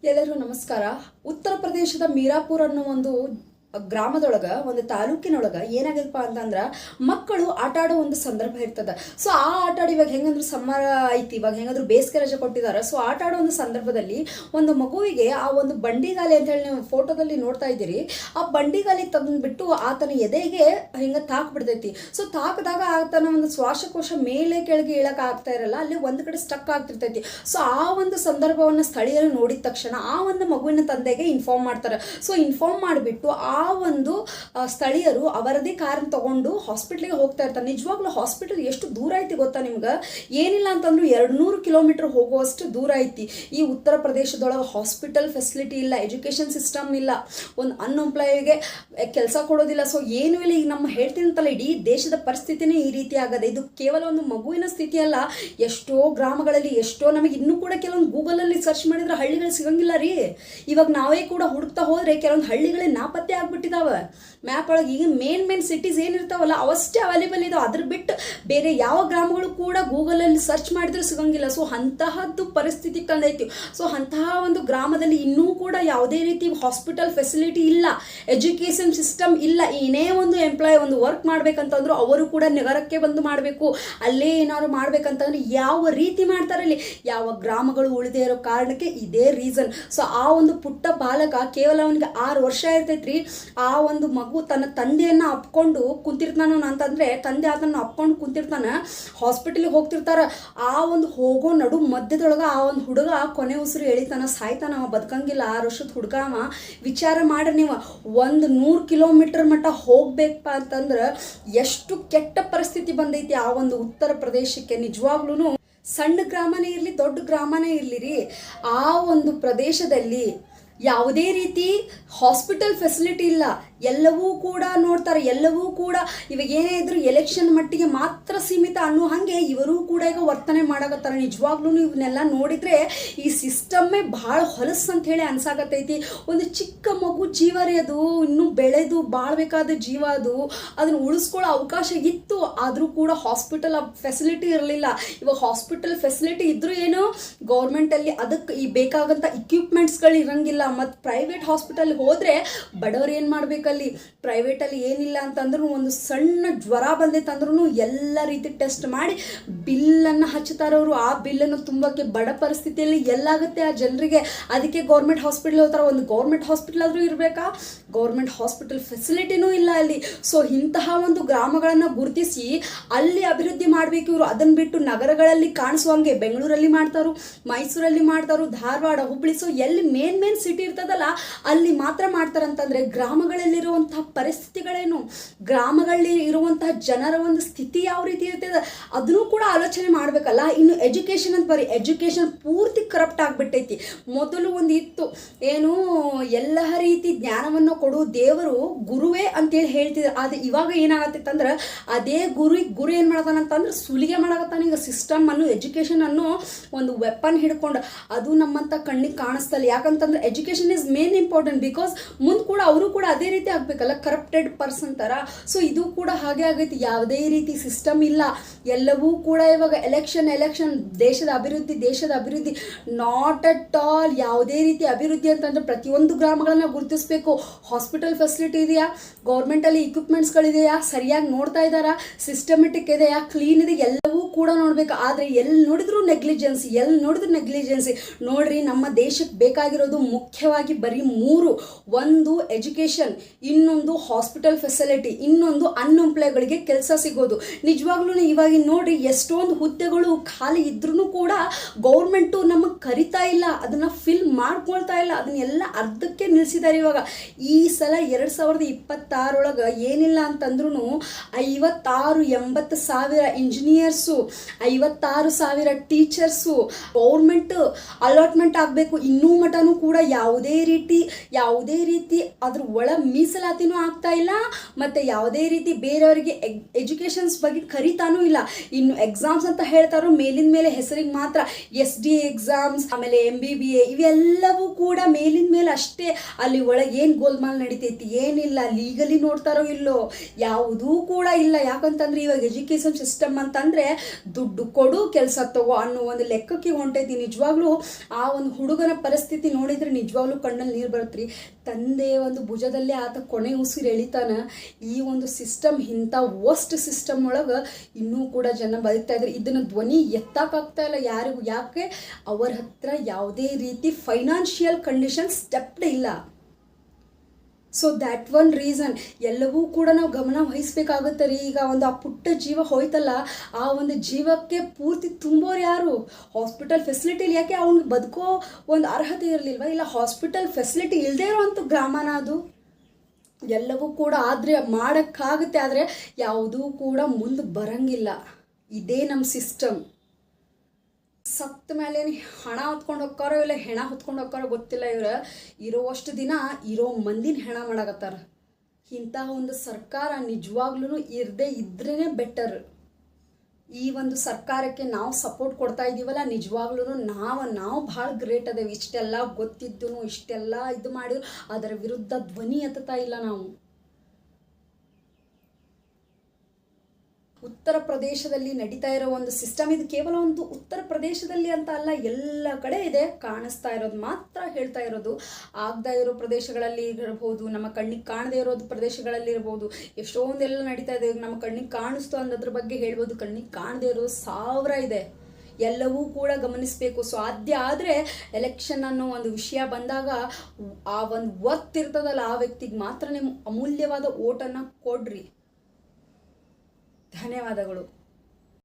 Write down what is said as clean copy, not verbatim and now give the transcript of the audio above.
ಎಲ್ಲರೂ ನಮಸ್ಕಾರ. ಉತ್ತರ ಪ್ರದೇಶದ ಮೀರಾಪುರ ಅನ್ನೋ ಒಂದು ಗ್ರಾಮದೊಳಗ ಒಂದು ತಾಲೂಕಿನೊಳಗ ಏನಾಗದಪ್ಪ ಅಂತಂದ್ರೆ ಮಕ್ಕಳು ಆಟ ಆಡೋ ಒಂದು ಸಂದರ್ಭ ಇರ್ತದೆ. ಸೊ ಆ ಆಟ ಆಡಿ ಇವಾಗ ಹೆಂಗಂದ್ರೆ ಸಮ್ಮರ್ ಐತಿ, ಇವಾಗ ಹೆಂಗಂದ್ರೆ ಬೇಸಿಗೆ ರಜೆ ಕೊಟ್ಟಿದ್ದಾರೆ. ಸೊ ಆಟ ಆಡೋ ಒಂದು ಸಂದರ್ಭದಲ್ಲಿ ಒಂದು ಮಗುವಿಗೆ ಆ ಒಂದು ಬಂಡಿಗಾಲಿ ಅಂತ ಹೇಳಿ ನೀವು ಫೋಟೋದಲ್ಲಿ ನೋಡ್ತಾ ಇದ್ದೀರಿ, ಆ ಬಂಡಿಗಾಲಿ ತಂದ್ಬಿಟ್ಟು ಆತನ ಎದೆಗೆ ಹಿಂಗೆ ತಾಕ್ಬಿಡ್ತೈತಿ. ಸೊ ತಾಕಿದಾಗ ಆತನ ಒಂದು ಶ್ವಾಸಕೋಶ ಮೇಲೆ ಕೆಳಗೆ ಇಳಕ್ ಆಗ್ತಾ ಇರಲ್ಲ, ಅಲ್ಲಿ ಒಂದು ಕಡೆ ಸ್ಟಕ್ ಆಗ್ತಿರ್ತೈತಿ. ಸೊ ಆ ಒಂದು ಸಂದರ್ಭವನ್ನು ಸ್ಥಳೀಯರು ನೋಡಿದ ತಕ್ಷಣ ಆ ಒಂದು ಮಗುವಿನ ತಂದೆಗೆ ಇನ್ಫಾರ್ಮ್ ಮಾಡ್ತಾರೆ. ಸೊ ಇನ್ಫಾರ್ಮ್ ಮಾಡಿಬಿಟ್ಟು ಆ ಒಂದು ಸ್ಥಳೀಯರು ಅವರದೇ ಕಾರ್ ತಗೊಂಡು ಹಾಸ್ಪಿಟ್ಲಿಗೆ ಹೋಗ್ತಾ ಇರ್ತಾರೆ. ನಿಜವಾಗ್ಲೂ ಹಾಸ್ಪಿಟಲ್ ಎಷ್ಟು ದೂರ ಐತಿ ಗೊತ್ತಾ ನಿಮ್ಗೆ? ಏನಿಲ್ಲ ಅಂತಂದ್ರು 200 ಕಿಲೋಮೀಟರ್ ಹೋಗುವಷ್ಟು ದೂರ ಐತಿ. ಈ ಉತ್ತರ ಪ್ರದೇಶದೊಳಗೆ ಹಾಸ್ಪಿಟಲ್ ಫೆಸಿಲಿಟಿ ಇಲ್ಲ, ಎಜುಕೇಶನ್ ಸಿಸ್ಟಮ್ ಇಲ್ಲ, ಒಂದು ಅನ್ಎಂಪ್ಲಾಯಿಗೆ ಕೆಲಸ ಕೊಡೋದಿಲ್ಲ. ಸೊ ಏನು ಇಲ್ಲ, ಈಗ ನಮ್ಮ ಹೇಳ್ತೀನಿ ಅಂತಲ್ಲ, ಇಡೀ ದೇಶದ ಪರಿಸ್ಥಿತಿನೇ ಈ ರೀತಿ ಆಗದೆ. ಇದು ಕೇವಲ ಒಂದು ಮಗುವಿನ ಸ್ಥಿತಿ ಅಲ್ಲ, ಎಷ್ಟೋ ಗ್ರಾಮಗಳಲ್ಲಿ ಎಷ್ಟೋ ನಮಗೆ ಇನ್ನೂ ಕೂಡ ಕೆಲವೊಂದು ಗೂಗಲಲ್ಲಿ ಸರ್ಚ್ ಮಾಡಿದ್ರೆ ಹಳ್ಳಿಗಳು ಸಿಗಂಗಿಲ್ಲ ರೀ. ಇವಾಗ ನಾವೇ ಕೂಡ ಹುಡುಕ್ತಾ ಹೋದ್ರೆ ಕೆಲವೊಂದು ಹಳ್ಳಿಗಳೇ ನಾಪತ್ತೆ ಆಗ್ಬಿಟ್ಟಿದಾವೆ ಮ್ಯಾಪ್ ಒಳಗೆ. ಈಗ ಮೇನ್ ಸಿಟೀಸ್ ಏನಿರ್ತಾವಲ್ಲ ಅವಷ್ಟೇ ಅವೈಲೇಬಲ್ ಇದಾವೆ, ಅದ್ರ ಬಿಟ್ಟು ಬೇರೆ ಯಾವ ಗ್ರಾಮಗಳು ಕೂಡ ಗೂಗಲಲ್ಲಿ ಸರ್ಚ್ ಮಾಡಿದ್ರೆ ಸಿಗಂಗಿಲ್ಲ. ಸೊ ಅಂತಹದ್ದು ಪರಿಸ್ಥಿತಿ ತಂದೈತಿ. ಸೊ ಅಂತಹ ಒಂದು ಗ್ರಾಮದಲ್ಲಿ ಇನ್ನೂ ಕೂಡ ಯಾವುದೇ ರೀತಿ ಹಾಸ್ಪಿಟಲ್ ಫೆಸಿಲಿಟಿ ಇಲ್ಲ, ಎಜುಕೇಶನ್ ಸಿಸ್ಟಮ್ ಇಲ್ಲ. ಏನೇ ಒಂದು ಎಂಪ್ಲಾಯ್ ಒಂದು ವರ್ಕ್ ಮಾಡ್ಬೇಕಂತಂದ್ರು ಅವರು ಕೂಡ ನಗರಕ್ಕೆ ಬಂದು ಮಾಡಬೇಕು, ಅಲ್ಲೇ ಏನಾದ್ರು ಮಾಡ್ಬೇಕಂತಂದ್ರೆ ಯಾವ ರೀತಿ ಮಾಡ್ತಾರೆ ಅಲ್ಲಿ? ಯಾವ ಗ್ರಾಮಗಳು ಉಳಿದೇ ಇರೋ ಕಾರಣಕ್ಕೆ ಇದೇ ರೀಸನ್. ಸೊ ಆ ಒಂದು ಪುಟ್ಟ ಬಾಲಕ ಕೇವಲ ಅವನಿಗೆ 6 ವರ್ಷ ಇರ್ತೈತ್ರಿ. ಆ ಒಂದು ಮಗು ತನ್ನ ತಂದೆಯನ್ನ ಅಪ್ಕೊಂಡು ಕುಂತಿರ್ತಾನ ಅಂತಂದ್ರೆ, ತಂದೆ ಅದನ್ನ ಅಪ್ಕೊಂಡು ಕುಂತಿರ್ತಾನ, ಹಾಸ್ಪಿಟಲ್ಗೆ ಹೋಗ್ತಿರ್ತಾರ. ಆ ಒಂದು ಹೋಗೋ ನಡು ಮಧ್ಯದೊಳಗ ಆ ಒಂದು ಹುಡುಗ ಕೊನೆ ಉಸಿರು ಎಳಿತಾನ, ಸಾಯ್ತಾನ, ಅವ ಬದುಕಂಗಿಲ್ಲ. 6 ವರ್ಷದ ಹುಡುಗ ಅವ. ವಿಚಾರ ಮಾಡ್ರಿ ನೀವು, 100 ಕಿಲೋಮೀಟರ್ ಮಟ್ಟ ಹೋಗ್ಬೇಕಪ್ಪ ಅಂತಂದ್ರೆ ಎಷ್ಟು ಕೆಟ್ಟ ಪರಿಸ್ಥಿತಿ ಬಂದೈತಿ ಆ ಒಂದು ಉತ್ತರ ಪ್ರದೇಶಕ್ಕೆ. ನಿಜವಾಗ್ಲೂ ಸಣ್ಣ ಗ್ರಾಮನೇ ಇರಲಿ, ದೊಡ್ಡ ಗ್ರಾಮನೇ ಇರಲಿ ರೀ, ಆ ಒಂದು ಪ್ರದೇಶದಲ್ಲಿ ಯಾವುದೇ ರೀತಿ ಹಾಸ್ಪಿಟಲ್ ಫೆಸಿಲಿಟಿ ಇಲ್ಲ. ಎಲ್ಲವೂ ಕೂಡ ನೋಡ್ತಾರೆ, ಎಲ್ಲವೂ ಕೂಡ ಇವಾಗ ಏನೇ ಇದ್ರು ಎಲೆಕ್ಷನ್ ಮಟ್ಟಿಗೆ ಮಾತ್ರ ಸೀಮಿತ ಅನ್ನೋ ಹಾಗೆ ಇವರು ಕೂಡ ಈಗ ವರ್ತನೆ ಮಾಡಕತ್ತಾರೆ. ನಿಜವಾಗ್ಲೂ ಇವನ್ನೆಲ್ಲ ನೋಡಿದ್ರೆ ಈ ಸಿಸ್ಟಮ್ಮೇ ಭಾಳ ಹೊಲಸು ಅಂತ ಹೇಳಿ ಅನ್ಸಾಕತ್ತೈತಿ. ಒಂದು ಚಿಕ್ಕ ಮಗು ಜೀವ ರೀ ಅದು, ಇನ್ನೂ ಬೆಳೆದು ಬಾಳ್ಬೇಕಾದ ಜೀವ ಅದು, ಅದನ್ನು ಉಳಿಸ್ಕೊಳ್ಳೋ ಅವಕಾಶ ಇತ್ತು, ಆದರೂ ಕೂಡ ಹಾಸ್ಪಿಟಲ್ ಫೆಸಿಲಿಟಿ ಇರಲಿಲ್ಲ. ಇವಾಗ ಹಾಸ್ಪಿಟಲ್ ಫೆಸಿಲಿಟಿ ಇದ್ರೂ ಏನು, ಗೌರ್ಮೆಂಟಲ್ಲಿ ಅದಕ್ಕೆ ಈ ಬೇಕಾಗಂತ ಇಕ್ವಿಪ್ಮೆಂಟ್ಸ್ಗಳು ಇರಂಗಿಲ್ಲ. ಮತ್ತು ಪ್ರೈವೇಟ್ ಹಾಸ್ಪಿಟಲ್ಗೆ ಹೋದರೆ ಬಡವರು ಏನು ಮಾಡಬೇಕಲ್ಲಿ? ಪ್ರೈವೇಟಲ್ಲಿ ಏನಿಲ್ಲ ಅಂತಂದ್ರೂ ಒಂದು ಸಣ್ಣ ಜ್ವರ ಬಂದೈತಂದ್ರೂ ಎಲ್ಲ ರೀತಿ ಟೆಸ್ಟ್ ಮಾಡಿ ಬಿಲ್ಲನ್ನು ಹಚ್ಚುತ್ತಾರವರು. ಆ ಬಿಲ್ಲನ್ನು ತುಂಬಕ್ಕೆ ಬಡ ಪರಿಸ್ಥಿತಿಯಲ್ಲಿ ಎಲ್ಲಾಗುತ್ತೆ ಆ ಜನರಿಗೆ. ಅದಕ್ಕೆ ಗೌರ್ಮೆಂಟ್ ಹಾಸ್ಪಿಟಲ್ ಹೋಗ್ತಾರೆ. ಒಂದು ಗೌರ್ಮೆಂಟ್ ಹಾಸ್ಪಿಟಲ್ ಆದರೂ ಇರಬೇಕಾ? ಗೌರ್ಮೆಂಟ್ ಹಾಸ್ಪಿಟಲ್ ಫೆಸಿಲಿಟಿನೂ ಇಲ್ಲ ಅಲ್ಲಿ. ಸೊ ಇಂತಹ ಒಂದು ಗ್ರಾಮಗಳನ್ನು ಗುರುತಿಸಿ ಅಲ್ಲಿ ಅಭಿವೃದ್ಧಿ ಮಾಡಬೇಕು ಇವರು. ಅದನ್ನು ಬಿಟ್ಟು ನಗರಗಳಲ್ಲಿ ಕಾಣಿಸುವಂಗೆ ಬೆಂಗಳೂರಲ್ಲಿ ಮಾಡ್ತಾರೋ, ಮೈಸೂರಲ್ಲಿ ಮಾಡ್ತಾರೋ, ಧಾರವಾಡ, ಹುಬ್ಬಳ್ಳಿ, ಸೊ ಎಲ್ಲಿ ಮೇನ್ ಸಿಟಿ ಇರ್ತದಲ್ಲ ಅಲ್ಲಿ ಮಾತ್ರ ಮಾಡ್ತಾರಂತಂದ್ರೆ ಗ್ರಾಮಗಳಲ್ಲಿರುವಂತಹ ಪರಿಸ್ಥಿತಿಗಳೇನು, ಗ್ರಾಮಗಳಲ್ಲಿ ಇರುವಂತಹ ಜನರ ಒಂದು ಸ್ಥಿತಿ ಯಾವ ರೀತಿ ಇರ್ತದೆ ಅದನ್ನು ಕೂಡ ಆಲೋಚನೆ ಮಾಡ್ಬೇಕಲ್ಲ. ಇನ್ನು ಎಜುಕೇಶನ್ ಅಂತ ಬರೀ ಎಜುಕೇಶನ್ ಪೂರ್ತಿ ಕರಪ್ಟ್ ಆಗ್ಬಿಟ್ಟೈತಿ. ಮೊದಲು ಒಂದು ಇತ್ತು ಏನು, ಎಲ್ಲ ರೀತಿ ಜ್ಞಾನವನ್ನು ಕೊಡು ದೇವರು ಗುರುವೇ ಅಂತೇಳಿ ಹೇಳ್ತಿದ್ರು. ಆದರೆ ಇವಾಗ ಏನಾಗತ್ತೈತೆ ಅಂದ್ರೆ ಅದೇ ಗುರು ಏನು ಮಾಡತಾನಂತಂದ್ರೆ ಸುಲಿಗೆ ಮಾಡಕತ್ತಾನ. ಈಗ ಸಿಸ್ಟಮ್ ಅನ್ನು, ಎಜುಕೇಶನ್ ಅನ್ನು ಒಂದು ವೆಪನ್ ಹಿಡ್ಕೊಂಡು, ಅದು ನಮ್ಮಂತ ಕಣ್ಣಿಗೆ ಕಾಣಿಸ್ತಲ್ಲ. ಯಾಕಂತಂದ್ರೆ education is main important, because ಮುಂದೆ ಕೂಡ ಅವರು ಕೂಡ ಅದೇ ರೀತಿ ಆಗ್ಬೇಕಲ್ಲ, ಕರಪ್ಟೆಡ್ ಪರ್ಸನ್ ಥರ. ಸೊ ಇದು ಕೂಡ ಹಾಗೆ ಆಗೈತಿ. ಯಾವುದೇ ರೀತಿ ಸಿಸ್ಟಮ್ ಇಲ್ಲ, ಎಲ್ಲವೂ ಕೂಡ ಇವಾಗ ಎಲೆಕ್ಷನ್ ದೇಶದ ಅಭಿವೃದ್ಧಿ ನಾಟ್ ಅಟ್ ಆಲ್. ಯಾವುದೇ ರೀತಿ ಅಭಿವೃದ್ಧಿ ಅಂತಂದ್ರೆ ಪ್ರತಿಯೊಂದು ಗ್ರಾಮಗಳನ್ನ ಗುರುತಿಸಬೇಕು. ಹಾಸ್ಪಿಟಲ್ ಫೆಸಿಲಿಟಿ ಇದೆಯಾ, ಗೌರ್ಮೆಂಟಲ್ಲಿ ಇಕ್ವಿಪ್ಮೆಂಟ್ಸ್ಗಳಿದೆಯಾ, ಸರಿಯಾಗಿ ನೋಡ್ತಾ ಇದ್ದಾರಾ, ಸಿಸ್ಟಮೆಟಿಕ್ ಇದೆಯಾ, ಕ್ಲೀನ್ ಇದೆ, ಎಲ್ಲವೂ ಕೂಡ ನೋಡ್ಬೇಕು. ಆದರೆ ಎಲ್ಲಿ ನೋಡಿದ್ರು ನೆಗ್ಲಿಜೆನ್ಸಿ. ನೋಡ್ರಿ, ನಮ್ಮ ದೇಶಕ್ಕೆ ಬೇಕಾಗಿರೋದು ಮುಖ್ಯವಾಗಿ ಬರೀ 3: ಒಂದು ಎಜುಕೇಶನ್, ಇನ್ನೊಂದು ಹಾಸ್ಪಿಟಲ್ ಫೆಸಿಲಿಟಿ, ಇನ್ನೊಂದು ಅನ್ಎಂಪ್ಲಾಯ್ಗಳಿಗೆ ಕೆಲಸ ಸಿಗೋದು. ನಿಜವಾಗ್ಲೂ ಇವಾಗ ನೋಡ್ರಿ, ಎಷ್ಟೊಂದು ಹುದ್ದೆಗಳು ಖಾಲಿ ಇದ್ರೂ ಕೂಡ ಗೌರ್ಮೆಂಟು ನಮಗೆ ಕರಿತಾ ಇಲ್ಲ, ಅದನ್ನ ಫಿಲ್ ಮಾಡ್ಕೊಳ್ತಾ ಇಲ್ಲ, ಅದನ್ನೆಲ್ಲ ಅರ್ಧಕ್ಕೆ ನಿಲ್ಲಿಸಿದ್ದಾರೆ. ಇವಾಗ ಈ ಸಲ 2026 ಏನಿಲ್ಲ ಅಂತಂದ್ರೂ 56-80 ಸಾವಿರ ಇಂಜಿನಿಯರ್ಸು, 56 ಸಾವಿರ ಟೀಚರ್ಸು ಗೌರ್ಮೆಂಟ್ ಅಲಾಟ್ಮೆಂಟ್ ಆಗಬೇಕು. ಇನ್ನೂ ಮಟನೂ ಕೂಡ ಯಾವುದೇ ರೀತಿ ಅದ್ರ ಒಳ ಮೀಸಲಾತಿನೂ ಆಗ್ತಾ ಇಲ್ಲ, ಮತ್ತು ಯಾವುದೇ ರೀತಿ ಬೇರೆಯವರಿಗೆ ಎಜುಕೇಷನ್ಸ್ ಬಗ್ಗೆ ಕರಿತಾನೂ ಇಲ್ಲ. ಇನ್ನು ಎಕ್ಸಾಮ್ಸ್ ಅಂತ ಹೇಳ್ತಾರೋ ಮೇಲಿನ ಮೇಲೆ ಹೆಸರಿಗೆ ಮಾತ್ರ, SDA ಎಕ್ಸಾಮ್ಸ್, ಆಮೇಲೆ MBBA, ಇವೆಲ್ಲವೂ ಕೂಡ ಮೇಲಿನ ಮೇಲೆ ಅಷ್ಟೇ. ಅಲ್ಲಿ ಒಳಗೆ ಏನು ಗೋಲ್ಮಾಲ್ ನಡೀತೈತಿ ಏನಿಲ್ಲ, ಲೀಗಲಿ ನೋಡ್ತಾರೋ ಇಲ್ಲೋ ಯಾವುದೂ ಕೂಡ ಇಲ್ಲ. ಯಾಕಂತಂದ್ರೆ ಇವಾಗ ಎಜುಕೇಷನ್ ಸಿಸ್ಟಮ್ ಅಂತಂದರೆ ದುಡ್ಡು ಕೊಡು ಕೆಲಸ ತಗೋ ಅನ್ನೋ ಒಂದು ಲೆಕ್ಕಕ್ಕೆ ಹೊಂಟೈತಿ. ನಿಜವಾಗ್ಲೂ ಆ ಒಂದು ಹುಡುಗನ ಪರಿಸ್ಥಿತಿ ನೋಡಿದ್ರೆ ನಿಜವಾಗ್ಲೂ ಕಣ್ಣಲ್ಲಿ ನೀರು ಬರುತ್ತೆ ರೀ. ತಂದೆ ಒಂದು ಭುಜದಲ್ಲೇ ಆತ ಕೊನೆ ಉಸಿರು ಎಳಿತಾನ. ಈ ಒಂದು ಸಿಸ್ಟಮ್ ಇಂಥ ವರ್ಸ್ಟ್ ಸಿಸ್ಟಮ್ ಒಳಗೆ ಇನ್ನೂ ಕೂಡ ಜನ ಬದುಕ್ತಾ ಇದ್ದಾರೆ. ಇದನ್ನು ಧ್ವನಿ ಎತ್ತಕ್ಕಾಗ್ತಾ ಇಲ್ಲ ಯಾರಿಗೂ. ಯಾಕೆ? ಅವರ ಹತ್ರ ಯಾವುದೇ ರೀತಿ ಫೈನಾನ್ಷಿಯಲ್ ಕಂಡೀಷನ್ ಸ್ಟೆಪ್ಡ್ ಇಲ್ಲ. So that one reason. ಎಲ್ಲವೂ ಕೂಡ ನಾವು ಗಮನ ವಹಿಸ್ಬೇಕಾಗುತ್ತೆ ರೀ. ಈಗ ಒಂದು ಆ ಪುಟ್ಟ ಜೀವ ಹೋಯ್ತಲ್ಲ, ಆ ಒಂದು ಜೀವಕ್ಕೆ ಪೂರ್ತಿ ತುಂಬೋರು ಯಾರು? ಹಾಸ್ಪಿಟಲ್ ಫೆಸಿಲಿಟಿಲಿ. ಯಾಕೆ ಅವ್ನಿಗೆ ಬದುಕೋ ಒಂದು ಅರ್ಹತೆ ಇರಲಿಲ್ವ? ಇಲ್ಲ ಹಾಸ್ಪಿಟಲ್ ಫೆಸಿಲಿಟಿ ಇಲ್ಲದೇ ಇರೋವಂಥ ಗ್ರಾಮನ ಅದು. ಎಲ್ಲವೂ ಕೂಡ ಆದರೆ ಮಾಡೋಕ್ಕಾಗುತ್ತೆ, ಆದರೆ ಯಾವುದೂ ಕೂಡ ಮುಂದೆ ಬರಂಗಿಲ್ಲ. ಇದೇ ನಮ್ಮ ಸಿಸ್ಟಮ್. ಸತ್ತ ಮೇಲೆ ಹಣ ಹೊತ್ಕೊಂಡು ಹೋಗ್ತಾರೋ ಇಲ್ಲ ಹೆಣ ಹೊತ್ಕೊಂಡು ಹೋಗ್ತಾರೋ ಗೊತ್ತಿಲ್ಲ. ಇರೋವಷ್ಟು ದಿನ ಇರೋ ಮಂದಿನ ಹೆಣ ಮಾಡಾಕತ್ತಾರ. ಇಂಥ ಒಂದು ಸರ್ಕಾರ ನಿಜವಾಗ್ಲೂ ಇರದೇ ಇದ್ರೇ ಬೆಟರ್. ಈ ಒಂದು ಸರ್ಕಾರಕ್ಕೆ ನಾವು ಸಪೋರ್ಟ್ ಕೊಡ್ತಾ ಇದ್ದೀವಲ್ಲ, ನಿಜವಾಗ್ಲೂ ನಾವು ಭಾಳ ಗ್ರೇಟ್ ಅದೇವಿ. ಇಷ್ಟೆಲ್ಲ ಗೊತ್ತಿದ್ದು ಇಷ್ಟೆಲ್ಲ ಇದು ಮಾಡಿದ್ರು ಅದರ ವಿರುದ್ಧ ಧ್ವನಿ ಎತ್ತುತ್ತಾ ಇಲ್ಲ ನಾವು. ಉತ್ತರ ಪ್ರದೇಶದಲ್ಲಿ ನಡೀತಾ ಇರೋ ಒಂದು ಸಿಸ್ಟಮ್ ಇದು. ಕೇವಲ ಒಂದು ಉತ್ತರ ಪ್ರದೇಶದಲ್ಲಿ ಅಂತ ಅಲ್ಲ, ಎಲ್ಲ ಕಡೆ ಇದೆ. ಕಾಣಿಸ್ತಾ ಇರೋದು ಮಾತ್ರ ಹೇಳ್ತಾ ಇರೋದು. ಆಗದೇ ಇರೋ ಪ್ರದೇಶಗಳಲ್ಲಿ ಇರ್ಬೋದು, ನಮ್ಮ ಕಣ್ಣಿಗೆ ಕಾಣದೇ ಇರೋದು ಪ್ರದೇಶಗಳಲ್ಲಿ ಇರ್ಬೋದು. ಎಷ್ಟೊಂದೆಲ್ಲ ನಡೀತಾ ಇದೆ. ನಮ್ಮ ಕಣ್ಣಿಗೆ ಕಾಣಿಸ್ತು ಅನ್ನೋದ್ರ ಬಗ್ಗೆ ಹೇಳ್ಬೋದು. ಕಣ್ಣಿಗೆ ಕಾಣದೇ ಇರೋದು 1000 ಇದೆ. ಎಲ್ಲವೂ ಕೂಡ ಗಮನಿಸಬೇಕು. ಸಾಧ್ಯ ಆದರೆ ಎಲೆಕ್ಷನ್ ಅನ್ನೋ ಒಂದು ವಿಷಯ ಬಂದಾಗ ಆ ಒಂದು ಒತ್ತಿರ್ತದಲ್ಲ, ಆ ವ್ಯಕ್ತಿಗೆ ಮಾತ್ರ ನಿಮ್ಮ ಅಮೂಲ್ಯವಾದ ಓಟನ್ನು ಕೊಡ್ರಿ. ಧನ್ಯವಾದಗಳು.